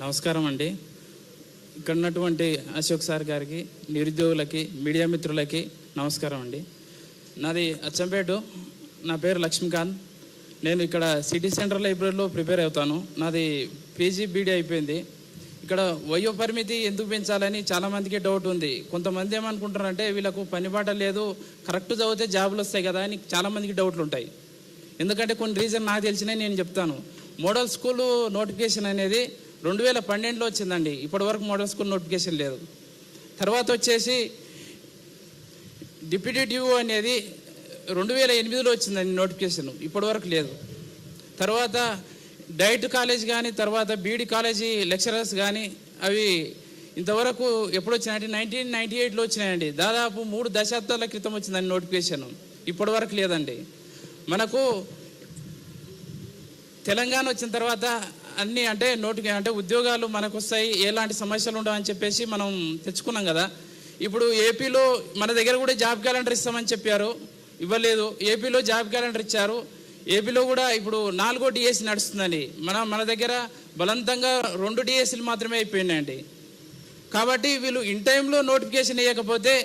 నమస్కారం అండి. ఇక్కడ ఉన్నటువంటి అశోక్ సార్ గారికి, నిరుద్యోగులకి, మీడియా మిత్రులకి నమస్కారం అండి. నాది అచ్చంపేట. నా పేరు లక్ష్మీకాంత్. నేను ఇక్కడ సిటీ సెంట్రల్ లైబ్రరీలో ప్రిపేర్ అవుతాను. నాది పీజీ బీడీ అయిపోయింది. ఇక్కడ వయో పరిమితి ఎందుకు పెంచాలని చాలామందికి డౌట్ ఉంది. కొంతమంది ఏమనుకుంటారంటే వీళ్ళకు పని బాట లేదు, కరెక్ట్ చదివితే జాబులు వస్తాయి కదా అని చాలామందికి డౌట్లు ఉంటాయి. ఎందుకంటే కొన్ని రీజన్ నాకు తెలిసినవి నేను చెప్తాను. మోడల్ స్కూలు నోటిఫికేషన్ అనేది 2012లో వచ్చిందండి. ఇప్పటి వరకు మోడల్ స్కూల్ నోటిఫికేషన్ లేదు. తర్వాత వచ్చేసి డిప్యూటీ డిఓ అనేది 2008లో వచ్చిందండి నోటిఫికేషన్, ఇప్పటి వరకు లేదు. తర్వాత డైట్ కాలేజ్ కానీ, తర్వాత బీడీ కాలేజీ లెక్చరర్స్ కానీ అవి ఇంతవరకు ఎప్పుడు వచ్చినాయంటే 1998లో వచ్చినాయండి. దాదాపు 3 దశాబ్దాల క్రితం వచ్చిందండి నోటిఫికేషన్, ఇప్పటి వరకు లేదండి. మనకు తెలంగాణ వచ్చిన తర్వాత అన్నీ అంటే ఉద్యోగాలు మనకు వస్తాయి, ఎలాంటి సమస్యలు ఉండవని చెప్పేసి మనం తెచ్చుకున్నాం కదా. ఇప్పుడు ఏపీలో మన దగ్గర కూడా జాబ్ క్యాలెండర్ ఇస్తామని చెప్పారు, ఇవ్వలేదు. ఏపీలో జాబ్ క్యాలెండర్ ఇచ్చారు. ఏపీలో కూడా ఇప్పుడు 4వ డిఎస్సి నడుస్తుందండి. మన దగ్గర బలవంతంగా 2 డిఎస్సీలు మాత్రమే అయిపోయినాయండి. కాబట్టి వీళ్ళు ఇన్ టైంలో నోటిఫికేషన్ వేయకపోతే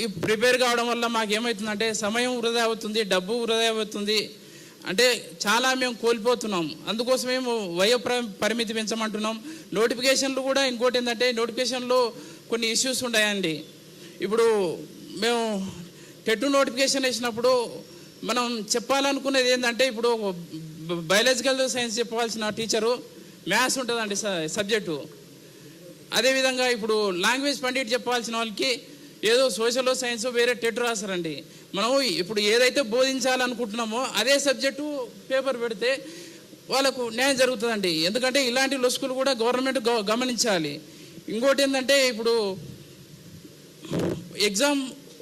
ఈ ప్రిపేర్ కావడం వల్ల మాకు ఏమవుతుందంటే సమయం వృధా అవుతుంది, డబ్బు వృధా అవుతుంది. అంటే చాలా మేము కోల్పోతున్నాం. అందుకోసం మేము వయో పరిమితి పెంచమంటున్నాం. నోటిఫికేషన్లు కూడా ఇంకోటి ఏంటంటే నోటిఫికేషన్లో కొన్ని ఇష్యూస్ ఉన్నాయండి. ఇప్పుడు మేము టెట్ నోటిఫికేషన్ వేసినప్పుడు మనం చెప్పాలనుకునేది ఏంటంటే, ఇప్పుడు బయాలజికల్ సైన్స్ చెప్పవలసిన టీచరు మ్యాథ్స్ ఉంటుందండి సబ్జెక్టు. అదేవిధంగా ఇప్పుడు లాంగ్వేజ్ పండిట్ చెప్పాల్సిన వాళ్ళకి ఏదో సోషల్ సైన్స్ వేరే టెట్ రాస్తారండి. మనం ఇప్పుడు ఏదైతే బోధించాలనుకుంటున్నామో అదే సబ్జెక్టు పేపర్ పెడితే వాళ్ళకు న్యాయం జరుగుతుందండి. ఎందుకంటే ఇలాంటి లొసుకులు కూడా గవర్నమెంట్ గమనించాలి. ఇంకోటి ఏంటంటే, ఇప్పుడు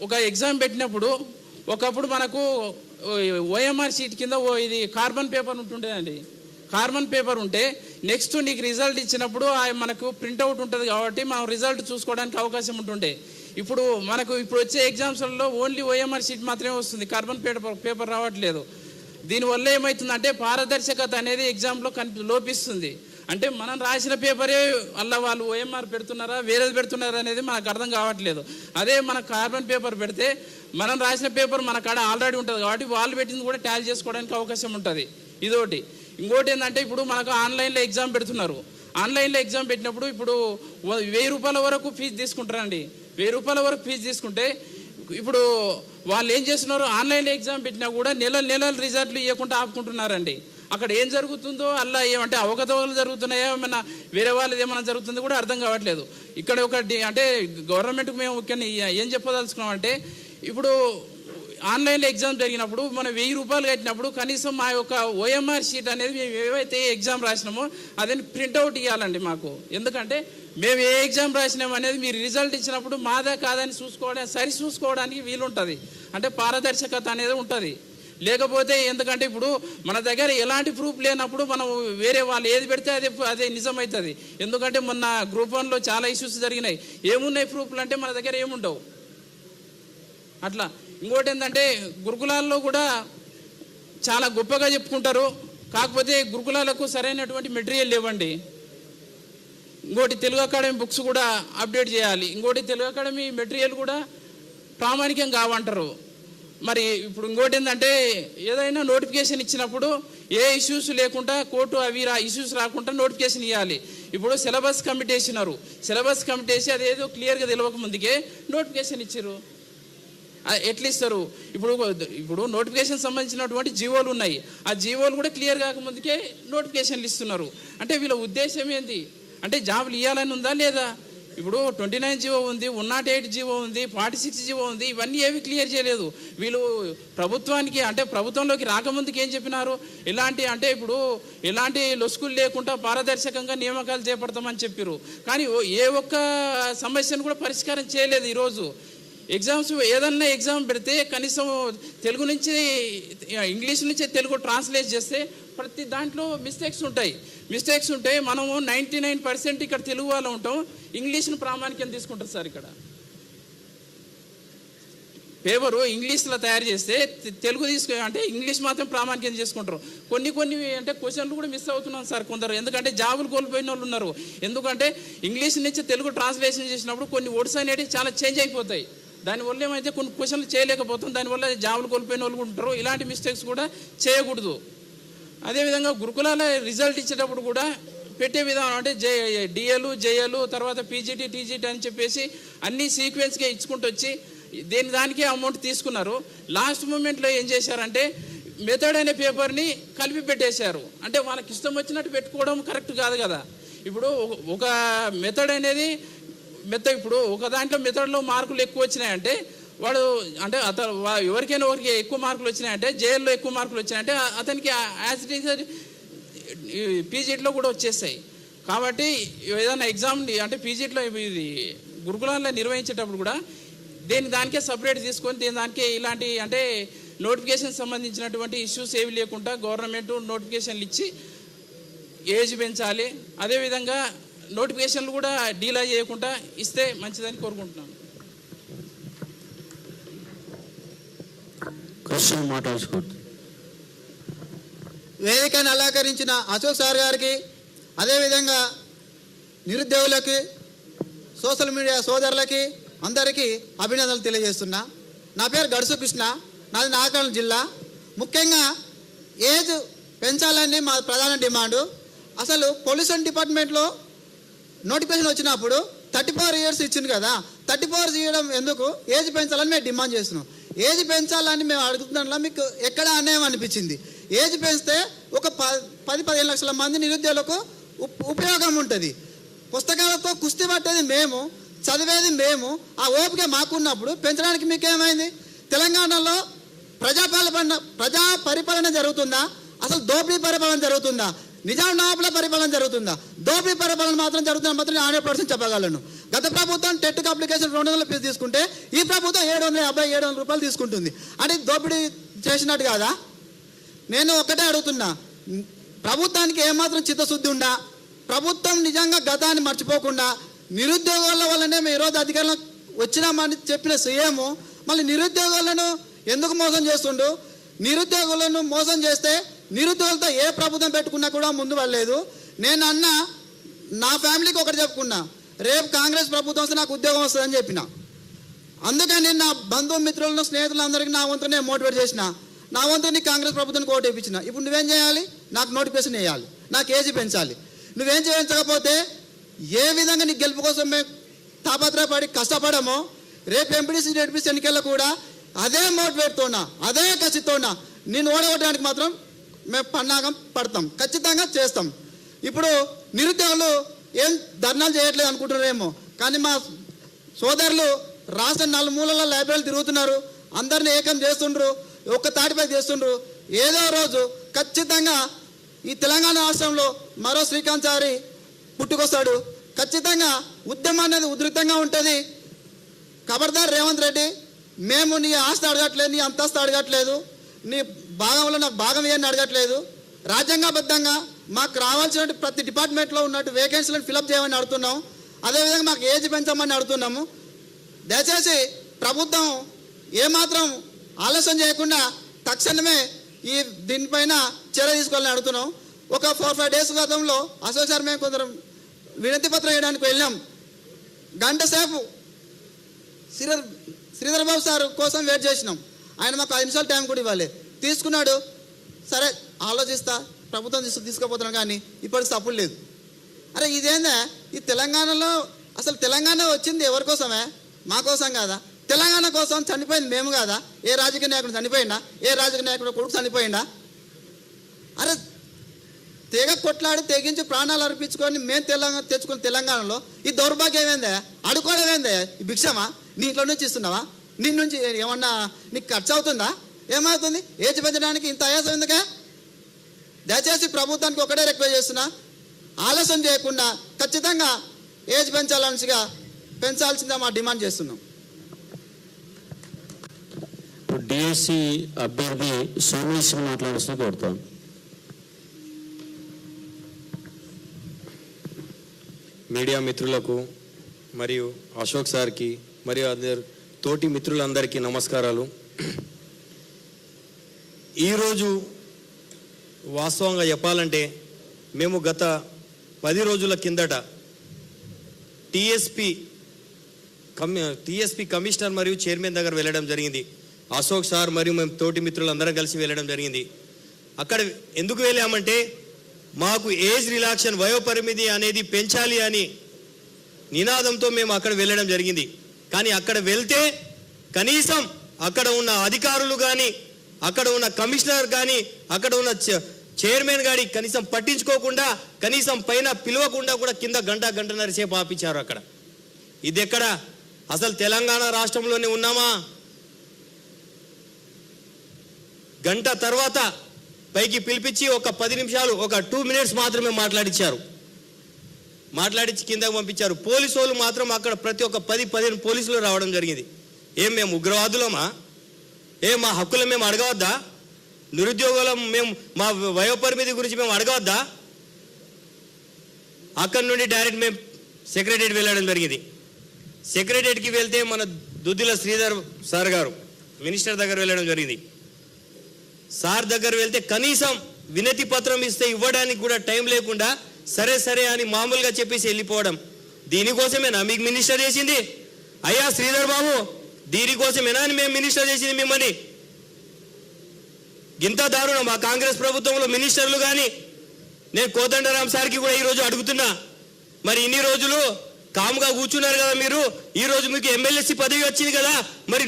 ఒక ఎగ్జామ్ పెట్టినప్పుడు ఒకప్పుడు మనకు ఓఎంఆర్ షీట్ కింద ఇది కార్బన్ పేపర్ ఉంటుండేదండి. కార్బన్ పేపర్ ఉంటే నెక్స్ట్ నీకు రిజల్ట్ ఇచ్చినప్పుడు మనకు ప్రింట్అవుట్ ఉంటుంది కాబట్టి మనం రిజల్ట్ చూసుకోవడానికి అవకాశం ఉంటుండే. ఇప్పుడు వచ్చే ఎగ్జామ్స్లలో ఓన్లీ ఓఎంఆర్ షీట్ మాత్రమే వస్తుంది, కార్బన్ పేపర్ రావట్లేదు. దీనివల్ల ఏమవుతుందంటే పారదర్శకత అనేది ఎగ్జామ్లో లోపిస్తుంది. అంటే మనం రాసిన పేపరే అలా వాళ్ళు ఓఎంఆర్ పెడుతున్నారా వేరేది పెడుతున్నారా అనేది మనకు అర్థం కావట్లేదు. అదే మన కార్బన్ పేపర్ పెడితే మనం రాసిన పేపర్ మన కాడ ఆల్రెడీ ఉంటుంది కాబట్టి వాళ్ళు పెట్టింది కూడా టాలీ చేసుకోవడానికి అవకాశం ఉంటుంది. ఇదోటి. ఇంకోటి ఏంటంటే, ఇప్పుడు మనకు ఆన్లైన్లో ఎగ్జామ్ పెడుతున్నారు. ఆన్లైన్లో ఎగ్జామ్ పెట్టినప్పుడు ఇప్పుడు 1000 రూపాయల వరకు ఫీజు తీసుకుంటారండి. 1000 రూపాయల వరకు ఫీజు తీసుకుంటే ఇప్పుడు వాళ్ళు ఏం చేస్తున్నారు, ఆన్లైన్లో ఎగ్జామ్ పెట్టినా కూడా నెలల రిజల్ట్లు ఇవ్వకుండా ఆపుకుంటున్నారండి. అక్కడ ఏం జరుగుతుందో అలా ఏమంటే అవకతవకలు జరుగుతున్నాయో, ఏమన్నా వేరే వాళ్ళది ఏమైనా జరుగుతుందో కూడా అర్థం కావట్లేదు. ఇక్కడ అంటే గవర్నమెంట్కి మేము ఏం చెప్పదలుచుకున్నామంటే, ఇప్పుడు ఆన్లైన్లో ఎగ్జామ్ జరిగినప్పుడు మనం 1000 రూపాయలు కట్టినప్పుడు కనీసం మా యొక్క ఓఎంఆర్ షీట్ అనేది మేము ఏవైతే ఎగ్జామ్ రాసినామో అదని ప్రింట్అవుట్ ఇవ్వాలండి మాకు. ఎందుకంటే మేము ఏ ఎగ్జామ్ రాసినామో అనేది మీరు రిజల్ట్ ఇచ్చినప్పుడు మాదా కాదని చూసుకోవడానికి వీలుంటుంది. అంటే పారదర్శకత అనేది ఉంటుంది. లేకపోతే ఎందుకంటే ఇప్పుడు మన దగ్గర ఎలాంటి ప్రూఫ్ లేనప్పుడు మనం వేరే వాళ్ళు ఏది పెడితే అదే నిజమవుతుంది. ఎందుకంటే మొన్న గ్రూప్ 1లో చాలా ఇష్యూస్ జరిగినాయి. ఏమున్నాయి ప్రూఫ్లు అంటే మన దగ్గర ఏముండవు. అట్లా ఇంకోటి ఏంటంటే, గురుకులాల్లో కూడా చాలా గొప్పగా చెప్పుకుంటారు, కాకపోతే గురుకులాలకు సరైనటువంటి మెటీరియల్ లేవండి. ఇంకోటి తెలుగు అకాడమీ బుక్స్ కూడా అప్డేట్ చేయాలి. ఇంకోటి తెలుగు అకాడమీ మెటీరియల్ కూడా ప్రామాణికం కావంటారు. మరి ఇప్పుడు ఇంకోటి ఏంటంటే, ఏదైనా నోటిఫికేషన్ ఇచ్చినప్పుడు ఏ ఇష్యూస్ లేకుండా కోర్టు ఇష్యూస్ రాకుండా నోటిఫికేషన్ ఇవ్వాలి. ఇప్పుడు సిలబస్ కమిటీ వేసినారు. సిలబస్ కమిటీ వేసి అదేదో క్లియర్గా తెలియక ముందుకే నోటిఫికేషన్ ఇచ్చారు. ఎట్లా ఇస్తారు? ఇప్పుడు నోటిఫికేషన్ సంబంధించినటువంటి జీవోలు ఉన్నాయి. ఆ జీవోలు కూడా క్లియర్ కాకముందుకే నోటిఫికేషన్లు ఇస్తున్నారు. అంటే వీళ్ళ ఉద్దేశం ఏంది అంటే జాబులు ఇవ్వాలని ఉందా లేదా? ఇప్పుడు 29 జీవో ఉంది, 108 జీవో ఉంది, 46 జీవో ఉంది. ఇవన్నీ ఏవి క్లియర్ చేయలేదు. వీళ్ళు ప్రభుత్వానికి అంటే ప్రభుత్వంలోకి రాకముందుకు ఏం చెప్పినారు, ఇప్పుడు ఎలాంటి లొసుకులు లేకుండా పారదర్శకంగా నియామకాలు చేపడతామని చెప్పారు. కానీ ఏ ఒక్క సమస్యను కూడా పరిష్కారం చేయలేదు. ఈరోజు ఏదన్నా ఎగ్జామ్ పెడితే కనీసం తెలుగు నుంచి ఇంగ్లీష్ నుంచి తెలుగు ట్రాన్స్లేట్ చేస్తే ప్రతి దాంట్లో మిస్టేక్స్ ఉంటాయి. మనము 99% ఇక్కడ తెలుగు వాళ్ళు ఉంటాం, ఇంగ్లీష్ను ప్రామాణికం తీసుకుంటారు సార్. ఇక్కడ పేపరు ఇంగ్లీష్లో తయారు చేస్తే తెలుగు అంటే ఇంగ్లీష్ మాత్రం ప్రామాణికం చేసుకుంటారు. కొన్ని అంటే క్వశ్చన్లు కూడా మిస్ అవుతున్నాం సార్ కొందరు, ఎందుకంటే జాబులు కోల్పోయిన వాళ్ళు ఉన్నారు. ఎందుకంటే ఇంగ్లీష్ నుంచి తెలుగు ట్రాన్స్లేషన్ చేసినప్పుడు కొన్ని వర్డ్స్ అనేవి చాలా చేంజ్ అయిపోతాయి. దానివల్ల ఏమైతే కొన్ని క్వశ్చన్లు చేయలేకపోతాం, దానివల్ల జాబులు కోల్పోయిన వాళ్ళు ఉంటారు. ఇలాంటి మిస్టేక్స్ కూడా చేయకూడదు. అదేవిధంగా గురుకులాల రిజల్ట్ ఇచ్చేటప్పుడు కూడా పెట్టే విధానం అంటే డిఎలు జేఎలు తర్వాత పీజీటీ టీజీటీ అని చెప్పేసి అన్ని సీక్వెన్స్గా ఇచ్చుకుంటూ వచ్చి దానికే అమౌంట్ తీసుకున్నారు. లాస్ట్ మూమెంట్లో ఏం చేశారంటే మెథడ్ అనే పేపర్ని కలిపి పెట్టేశారు. అంటే వాళ్ళకి ఇష్టం వచ్చినట్టు పెట్టుకోవడం కరెక్ట్ కాదు కదా. ఇప్పుడు ఒక మెథడ్ అనేది ఇప్పుడు ఒక దాంట్లో మెథడ్లో మార్కులు ఎక్కువ వచ్చినాయంటే వాడు అంటే ఎవరికైనా ఎక్కువ మార్కులు వచ్చినాయంటే జేఎల్లో ఎక్కువ మార్కులు వచ్చినాయంటే అతనికి యాజ్ ఇట్ ఈజ్ పీజీట్లో కూడా వచ్చేస్తాయి. కాబట్టి ఏదైనా ఎగ్జామ్ అంటే పీజీట్లో ఇది గురుకులాల్లో నిర్వహించేటప్పుడు కూడా దానికే సపరేట్ తీసుకొని దానికే ఇలాంటి అంటే నోటిఫికేషన్ సంబంధించినటువంటి ఇష్యూస్ ఏవి లేకుండా గవర్నమెంట్ నోటిఫికేషన్లు ఇచ్చి ఏజ్ పెంచాలి. అదేవిధంగా నోటిఫికేషన్లు కూడా డీలే చేయకుండా ఇస్తే మంచిదని కోరుకుంటున్నాను. వేదికను అలంకరించిన అశోక్ సార్ గారికి, అదేవిధంగా నిరుద్యోగులకి, సోషల్ మీడియా సోదరులకి అందరికీ అభినందనలు తెలియజేస్తున్నా. నా పేరు గడుసు కృష్ణ, నాది నాగర్కర్నూలు జిల్లా. ముఖ్యంగా ఏజ్ పెంచాలని మా ప్రధాన డిమాండు. అసలు పొల్యూషన్ డిపార్ట్మెంట్లో నోటిఫికేషన్ వచ్చినప్పుడు 34 years ఇచ్చింది కదా, 34 ఇవ్వడం ఎందుకు? ఏజ్ పెంచాలని మేము డిమాండ్ చేస్తున్నాం. ఏజ్ పెంచాలని మేము అడుగుతున్నా మీకు ఎక్కడ అన్యాయం అనిపించింది? ఏజ్ పెంచితే ఒక 10-15 లక్షల మంది నిరుద్యోగులకు ఉపయోగం ఉంటుంది. పుస్తకాలతో కుస్తీ పట్టేది మేము, చదివేది మేము. ఆ ఓపిక మాకున్నప్పుడు పెంచడానికి మీకేమైంది? తెలంగాణలో ప్రజా పరిపాలన జరుగుతుందా? అసలు దోపిడీ పరిపాలన జరుగుతుందా? నిజాం నవాబుల పరిపాలన జరుగుతుందా? దోపిడీ పరిపాలన మాత్రం జరుగుతుందా మాత్రం 100% చెప్పగలను. గత ప్రభుత్వం టెట్కు అప్లికేషన్ 200 ఫీజు తీసుకుంటే ఈ ప్రభుత్వం 750-700 రూపాయలు తీసుకుంటుంది. అంటే దోపిడీ చేసినట్టు కాదా? నేను ఒకటే అడుగుతున్నా, ప్రభుత్వానికి ఏమాత్రం చిత్తశుద్ధి ఉందా? ప్రభుత్వం నిజంగా గతాన్ని మర్చిపోకుండా నిరుద్యోగాల వల్లనే మేము ఈరోజు అధికారంలో వచ్చినామని చెప్పిన సీఎం మళ్ళీ నిరుద్యోగులను ఎందుకు మోసం చేస్తుండు? నిరుద్యోగులను మోసం చేస్తే నిరుద్యోగులతో ఏ ప్రభుత్వం పెట్టుకున్నా కూడా ముందు వెళ్ళలేదు. నేను నా ఫ్యామిలీకి ఒకటి చెప్పుకున్నా, రేపు కాంగ్రెస్ ప్రభుత్వం వస్తే నాకు ఉద్యోగం వస్తుందని చెప్పిన. అందుకని నా బంధుమిత్రులను స్నేహితులందరికీ నా వంతు నేను మోటివేట్ చేసిన. నా వంతు నీకు కాంగ్రెస్ ప్రభుత్వానికి ఓటు వేయించిన. ఇప్పుడు నువ్వేం చేయాలి? నాకు నోటిఫికేషన్ వేయాలి, నాకు ఏజీ పెంచాలి. నువ్వేం చేయించకపోతే ఏ విధంగా నీ గెలుపు కోసం మేము తాపత్రయపడి కష్టపడమో రేపు ఎంపీడీసీ జెడ్పీసీ ఎన్నికల్లో కూడా అదే మోటివేట్తోనా అదే కసితోనా నేను ఓడగొట్టడానికి మాత్రం మేము పన్నాగం పడతాం, ఖచ్చితంగా చేస్తాం. ఇప్పుడు నిరుద్యోగులు ఏం ధర్నాలు చేయట్లేదు అనుకుంటున్నారేమో, కానీ మా సోదరులు రాష్ట్ర నలుమూలల లైబ్రరీలు తిరుగుతున్నారు, అందరిని ఏకం చేస్తుండ్రు, ఒక్క తాటిపై చేస్తుండ్రు. ఏదో రోజు ఖచ్చితంగా ఈ తెలంగాణ రాష్ట్రంలో మరో శ్రీకాంత్ చారి పుట్టుకొస్తాడు. ఖచ్చితంగా ఉద్యమం అనేది ఉధృతంగా ఉంటుంది. ఖబర్దార్ రేవంత్ రెడ్డి, మేము నీ ఆస్తి అడగట్లేదు, నీ అంతస్తు అడగట్లేదు, నీ భాగంలో నాకు భాగం ఏమని అడగట్లేదు. రాజ్యాంగబద్ధంగా మాకు రావాల్సిన ప్రతి డిపార్ట్మెంట్లో ఉన్నట్టు వేకెన్సీలను ఫిలప్ చేయమని అడుగుతున్నాం. అదేవిధంగా మాకు ఏజ్ పెంచమని అడుగుతున్నాము. దయచేసి ప్రభుత్వం ఏమాత్రం ఆలస్యం చేయకుండా తక్షణమే దీనిపైన చర్య తీసుకోవాలని అడుగుతున్నాం. ఒక 4-5 days గతంలో అశోక్ సార్ మేము కొందరు వినతి పత్రం వేయడానికి వెళ్ళాం. గంట సేపు శ్రీధర్ బాబు సార్ కోసం వెయిట్ చేసినాం. ఆయన మాకు 5 నిమిషాలు టైం కూడా ఇవ్వాలి. తీసుకున్నాడు, సరే ఆలోచిస్తా ప్రభుత్వం తీసుకుపోతున్నాం, కానీ ఇప్పటికి తప్పులు లేదు. అరే ఇదేందా? ఈ తెలంగాణలో అసలు తెలంగాణ వచ్చింది ఎవరి కోసమే? మా కోసం కాదా? తెలంగాణ కోసం చనిపోయింది మేము కాదా? ఏ రాజకీయ నాయకుడు చనిపోయిందా? ఏ రాజకీయ నాయకుడు కొడుకు చనిపోయిందా? అరే తెగ కొట్లాడి తెగించి ప్రాణాలు అర్పించుకొని మేము తెచ్చుకున్న తెలంగాణలో ఈ దౌర్భాగ్యం ఏందా? అడుకోవడం ఏందా? ఈ భిక్షమా? నీ ఇంట్లో నుంచి ఇస్తున్నావా? నీ నుంచి ఏమన్నా నీకు ఖర్చు అవుతుందా? ఏమవుతుంది? ఏజ్ పెంచడానికి ఇంత ఆయాసం ఎందుకే? దయచేసి ప్రభుత్వానికి ఒకటే రిక్వెస్ట్ చేస్తున్నా, ఆలస్యం చేయకుండా ఖచ్చితంగా ఏజ్ పెంచాల్సిందిగా మా డిమాండ్ చేస్తున్నాం. డిఎస్సి అభ్యర్థి సోమేష్ మాట్లాడాల్సిన కోరుతాం. మీడియా మిత్రులకు మరియు అశోక్ సార్కి మరియు అందరు తోటి మిత్రులందరికీ నమస్కారాలు. ఈరోజు వాస్తవంగా చెప్పాలంటే మేము గత 10 రోజుల కిందట టీఎస్పీ కమిషనర్ మరియు చైర్మన్ దగ్గర వెళ్ళడం జరిగింది. అశోక్ సార్ మరియు మేము తోటి మిత్రులందరం కలిసి వెళ్ళడం జరిగింది. అక్కడ ఎందుకు వెళ్ళామంటే మాకు ఏజ్ రిలాక్షన్ వయోపరిమితి అనేది పెంచాలి అని నినాదంతో మేము అక్కడ వెళ్ళడం జరిగింది. కానీ అక్కడ వెళ్తే కనీసం అక్కడ ఉన్న అధికారులు కానీ అక్కడ ఉన్న కమిషనర్ కానీ అక్కడ ఉన్న చైర్మన్ గారి కనీసం పట్టించుకోకుండా కనీసం పైన పిలవకుండా కూడా కింద గంటన్నర సేపు ఆపించారు. అక్కడ ఇది ఎక్కడ అసలు తెలంగాణ రాష్ట్రంలోనే ఉన్నామా? గంట తర్వాత పైకి పిలిపించి ఒక 10 నిమిషాలు ఒక 2 మినిట్స్ మాత్రమే మాట్లాడించి కిందకు పంపించారు. పోలీసు వాళ్ళు మాత్రం అక్కడ ప్రతి ఒక్క 10-15 పోలీసులు రావడం జరిగింది. మేము ఉగ్రవాదులమా? మా హక్కులు మేము అడగవద్దా? నిరుద్యోగులం మేము మా వయోపరిమితి గురించి మేము అడగవద్దా? అక్కడి నుండి డైరెక్ట్ మేము సెక్రటరియట్ వెళ్ళడం జరిగింది. సెక్రటరియట్కి వెళ్తే మన దుద్దిల శ్రీధర్ సార్ గారు మినిస్టర్ దగ్గర వెళ్ళడం జరిగింది. సార్ దగ్గర వెళ్తే కనీసం వినతి పత్రం ఇస్తే ఇవ్వడానికి కూడా టైం లేకుండా సరే అని మామూలుగా చెప్పేసి వెళ్ళిపోవడం. దీనికోసమేనా మీకు మినిస్టర్ చేసింది? అయ్యా శ్రీధర్ బాబు, దీనికోసమేనా అని మేము మినిస్టర్ చేసింది మిమ్మల్ని? ఇంత దారుణం మా కాంగ్రెస్ ప్రభుత్వంలో మినిస్టర్లు కానీ. నేను కోదండరాం సార్కి కూడా ఈరోజు అడుగుతున్నా, మరి ఇన్ని రోజులు కామ్గా కూర్చున్నారు కదా మీరు, ఈ రోజు మీకు ఎమ్మెల్యేసీ పదవి వచ్చింది కదా, మరి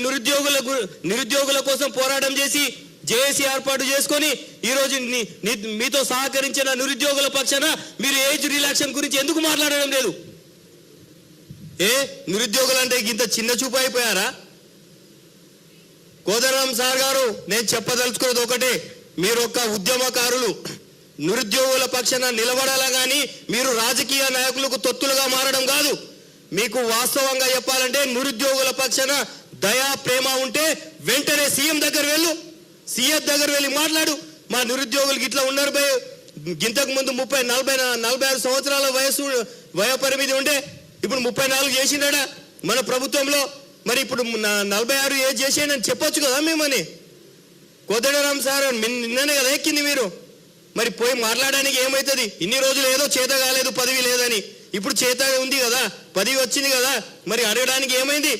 నిరుద్యోగుల కోసం పోరాటం చేసి జేఏసీ ఏర్పాటు చేసుకొని ఈరోజు మీతో సహకరించిన నిరుద్యోగుల పక్షాన మీరు ఏజ్ రిలాక్షన్ గురించి ఎందుకు మాట్లాడడం లేదు? నిరుద్యోగులు అంటే ఇంత చిన్న చూపు అయిపోయారా? కోదండరాం సార్ గారు, నేను చెప్పదలుచుకున్నది ఒకటే, మీరు ఒక ఉద్యమకారులు, నిరుద్యోగుల పక్షాన నిలబడాలా కానీ మీరు రాజకీయ నాయకులకు తొత్తులుగా మారడం కాదు. మీకు వాస్తవంగా చెప్పాలంటే నిరుద్యోగుల పక్షాన దయా ప్రేమ ఉంటే వెంటనే సీఎం దగ్గర వెళ్ళు, సీఎం దగ్గర వెళ్ళి మాట్లాడు. మా నిరుద్యోగులకి ఇట్లా ఉన్నారు భయ, ఇంతకు ముందు 46 సంవత్సరాల వయోపరిమితి ఉండే, ఇప్పుడు 34 చేసిండా మన ప్రభుత్వంలో. మరి ఇప్పుడు 46 ఏజ్ చేసేయని చెప్పొచ్చు కదా మేమని. కోదండరాం సార్ నిన్ననే కదా ఎక్కింది మీరు, మరి పోయి మాట్లాడడానికి ఏమవుతుంది? ఇన్ని రోజులు ఏదో చేత కాలేదు, పదవి లేదని, ఇప్పుడు చేత ఉంది కదా, పదవి వచ్చింది కదా, మరి అడగడానికి ఏమైంది?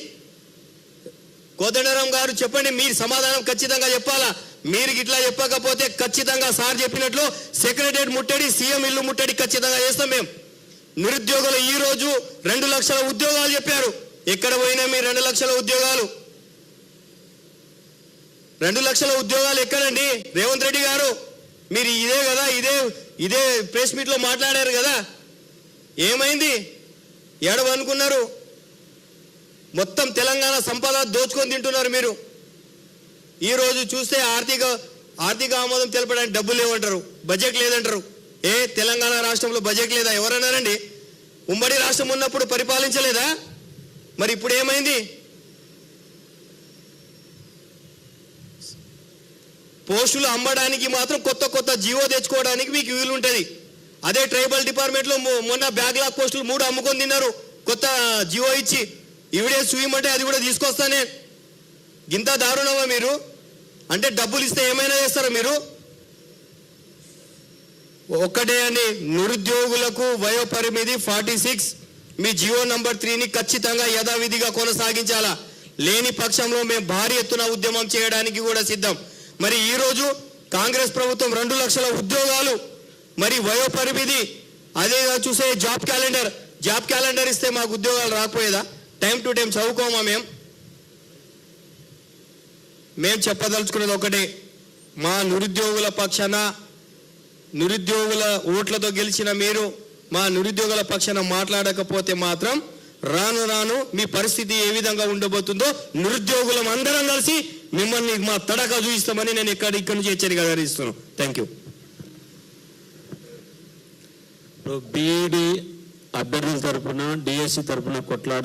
కోదండరాం గారు చెప్పండి, మీరు సమాధానం ఖచ్చితంగా చెప్పాలా. మీరు ఇట్లా చెప్పకపోతే ఖచ్చితంగా సార్ చెప్పినట్లు సెక్రటరియట్ ముట్టడి, సీఎం ఇల్లు ముట్టడి ఖచ్చితంగా చేస్తాం మేము. నిరుద్యోగులు ఈ రోజు 2 లక్షల ఉద్యోగాలు చెప్పారు. ఎక్కడ పోయినా మీరు 2 లక్షల ఉద్యోగాలు? 2 లక్షల ఉద్యోగాలు ఎక్కడండి? రేవంత్ రెడ్డి గారు మీరు ఇదే కదా, ఇదే ప్రెస్ మీట్ లో మాట్లాడారు కదా, ఏమైంది? ఏడవనుకున్నారు? మొత్తం తెలంగాణ సంపద దోచుకొని తింటున్నారు మీరు. ఈ రోజు చూస్తే ఆర్థిక ఆమోదం తెలపడానికి డబ్బులు లేవంటారు, బడ్జెట్ లేదంటారు. తెలంగాణ రాష్ట్రంలో బడ్జెట్ లేదా? ఎవరన్నారండి? ఉమ్మడి రాష్ట్రం ఉన్నప్పుడు పరిపాలించలేదా? మరి ఇప్పుడు ఏమైంది? పోస్టులు అమ్మడానికి మాత్రం కొత్త జీవో తెచ్చుకోవడానికి మీకు వీలుంటుంది. అదే ట్రైబల్ డిపార్ట్మెంట్లో మొన్న బ్యాక్లాగ్ పోస్టులు 3 అమ్ముకొని తిన్నారు కొత్త జీవో ఇచ్చి. ఎవిడెన్స్ చూయమంటే అది కూడా తీసుకొస్తానే. ఇంత దారుణమా మీరు? అంటే డబ్బులు ఇస్తే ఏమైనా చేస్తారా మీరు? ఒక్కటే అండి, నిరుద్యోగులకు వయోపరిమితి 46, మీ జియో నంబర్ 3ని ఖచ్చితంగా యథావిధిగా కొనసాగించాలా. లేని పక్షంలో మేము భారీ ఎత్తున ఉద్యమం చేయడానికి కూడా సిద్ధం. మరి ఈరోజు కాంగ్రెస్ ప్రభుత్వం 2 లక్షల ఉద్యోగాలు, మరి వయోపరిమితి, అదే చూసే జాబ్ క్యాలెండర్ ఇస్తే మాకు ఉద్యోగాలు రాకపోయేదా? టైం టు టైం చదువుకోమా? మేము చెప్పదలుచుకున్నది ఒకటే, మా నిరుద్యోగుల పక్షాన, నిరుద్యోగుల ఓట్లతో గెలిచిన మీరు మా నిరుద్యోగుల పక్షాన మాట్లాడకపోతే మాత్రం రాను మీ పరిస్థితి ఏ విధంగా ఉండబోతుందో నిరుద్యోగులం అందరం కలిసి మిమ్మల్ని మా తడక చూపిస్తామని నేను ఇక్కడి నుంచి హెచ్చరికగా ఇస్తున్నాను. Thank you. బీఈడి అభ్యర్థుల తరఫున, డిఎస్సి తరఫున కొట్లాడు